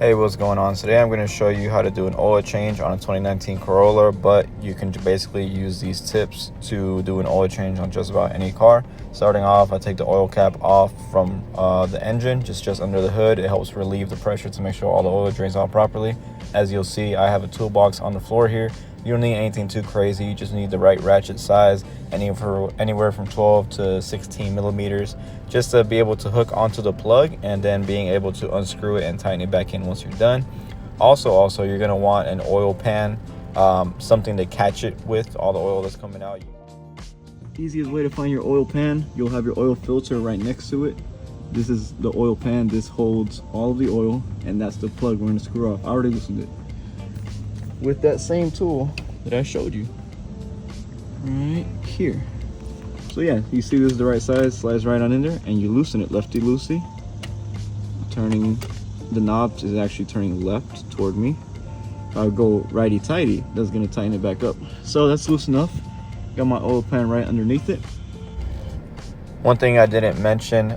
Hey, what's going on? Today I'm going to show you how to do an oil change on a 2019 Corolla, but you can basically use these tips to do an oil change on just about any car. Starting off, I take the oil cap off from the engine, just under the hood. It helps relieve the pressure to make sure all the oil drains out properly. As you'll see, I have a toolbox on the floor here. You don't need anything too crazy. You just need the right ratchet size, anywhere from 12 to 16 millimeters, just to be able to hook onto the plug and then being able to unscrew it and tighten it back in once you're done. Also, you're going to want an oil pan, something to catch it with all the oil that's coming out. Easiest way to find your oil pan, you'll have your oil filter right next to it. This is the oil pan. This holds all of the oil, and that's the plug we're going to screw off. I already loosened it with that same tool that I showed you right here. So yeah, you see this is the right size, slides right on in there, and you loosen it lefty-loosey. Turning the knob is actually turning left toward me. If I go righty-tighty, that's gonna tighten it back up. So that's loose enough. Got my oil pan right underneath it. One thing I didn't mention,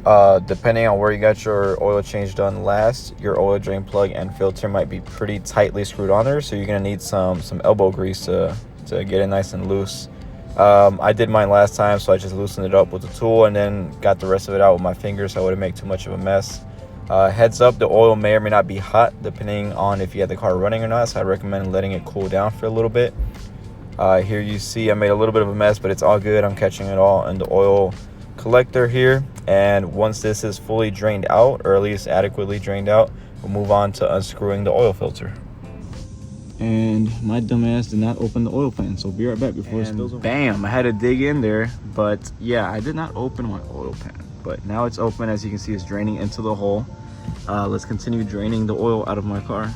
depending on where you got your oil change done last, your oil drain plug and filter might be pretty tightly screwed on there, so you're gonna need some elbow grease to get it nice and loose. I did mine last time, so I just loosened it up with the tool and then got the rest of it out with my fingers so I wouldn't make too much of a mess. Heads up, the oil may or may not be hot depending on if you have the car running or not, so I recommend letting it cool down for a little bit. Here you see I made a little bit of a mess, but it's all good. I'm catching it all in the oil collector here, and once this is fully drained out, or at least adequately drained out, we'll move on to unscrewing the oil filter. And my dumbass did not open the oil pan, so be right back before it spills over. Bam, I had to dig in there, but yeah, I did not open my oil pan, but now it's open. As you can see, it's draining into the hole. Let's continue draining the oil out of my car.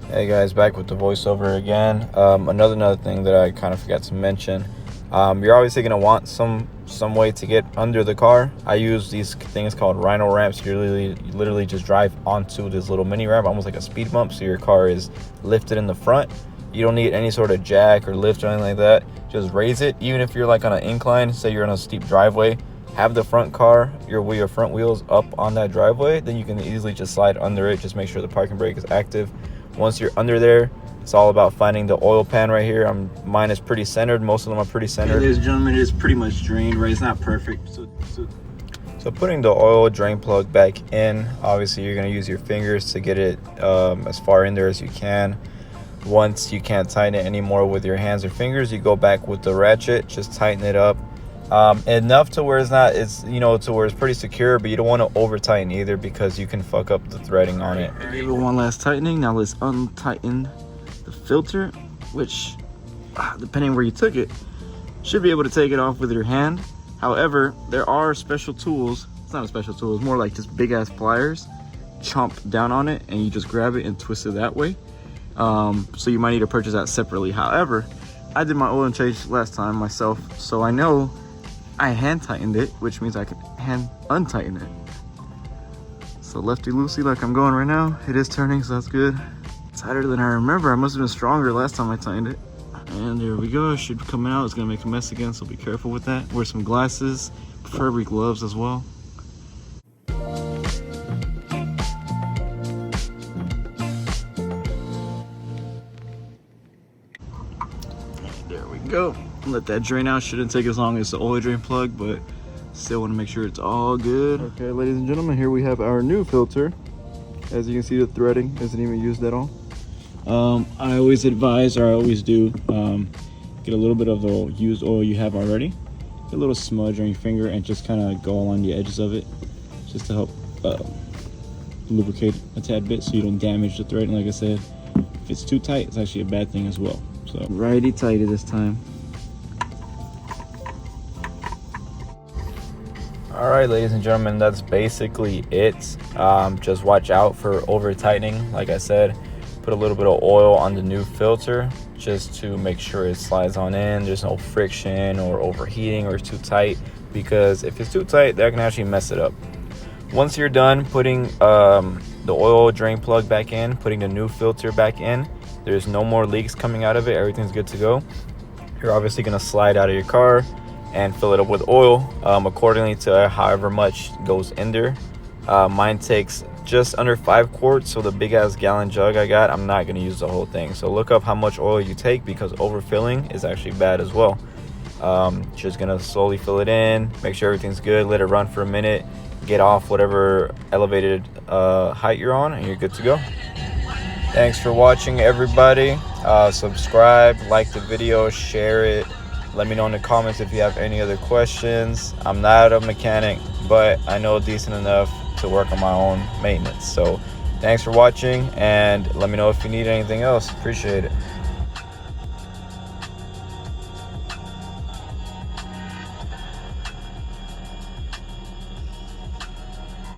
Hey guys, back with the voiceover again. Another thing that I kind of forgot to mention, you're obviously going to want some way to get under the car. I use these things called Rhino ramps. You literally just drive onto this little mini ramp, almost like a speed bump, so your car is lifted in the front. You don't need any sort of jack or lift or anything like that. Just raise it. Even if you're like on an incline, say you're on a steep driveway, have the front car, your front wheels up on that driveway, then you can easily just slide under it. Just make sure the parking brake is active. Once you're under there, it's all about finding the oil pan right here. Mine is pretty centered. Most of them are pretty centered. Ladies and gentlemen, it is pretty much drained, right? It's not perfect. So putting the oil drain plug back in, obviously you're gonna use your fingers to get it as far in there as you can. Once you can't tighten it anymore with your hands or fingers, you go back with the ratchet, just tighten it up. Enough to where to where it's pretty secure, but you don't want to over tighten either, because you can fuck up the threading on it. Give it one last tightening. Now let's untighten the filter, which depending where you took it, should be able to take it off with your hand. However, there are special tools. It's not a special tool, it's more like just big ass pliers. Chomp down on it and you just grab it and twist it that way. So you might need to purchase that separately. However, I did my oil change last time myself, so I know I hand tightened it, which means I can hand untighten it. So lefty-loosey like I'm going right now. It is turning, so that's good. Tighter than I remember. I must have been stronger last time I tightened it. And there we go. It should be coming out. It's gonna make a mess again, so be careful with that. Wear some glasses, preferably gloves as well. There we go. Let that drain out. Shouldn't take as long as the oil drain plug, but still want to make sure it's all good. Okay, ladies and gentlemen, here we have our new filter. As you can see, the threading isn't even used at all. I always advise, or I always do, get a little bit of the used oil you have already, get a little smudge on your finger, and just kind of go along the edges of it, just to help lubricate a tad bit so you don't damage the thread. And like I said, if it's too tight, it's actually a bad thing as well. So righty tighty this time. All right, ladies and gentlemen, that's basically it. Just watch out for over tightening. Like I said, put a little bit of oil on the new filter just to make sure it slides on in. There's no friction or overheating or it's too tight, because if it's too tight, that can actually mess it up. Once you're done putting the oil drain plug back in, putting the new filter back in, there's no more leaks coming out of it. Everything's good to go. You're obviously going to slide out of your car and fill it up with oil accordingly to however much goes in there. Mine takes just under 5 quarts, so the big ass gallon jug I got, I'm not gonna use the whole thing. So look up how much oil you take, because overfilling is actually bad as well. Just gonna slowly fill it in, make sure everything's good, let it run for a minute, get off whatever elevated height you're on, and you're good to go. Thanks for watching, everybody. Subscribe, like the video, share it. Let me know in the comments if you have any other questions. I'm not a mechanic, but I know decent enough to work on my own maintenance. So thanks for watching, and let me know if you need anything else. Appreciate it.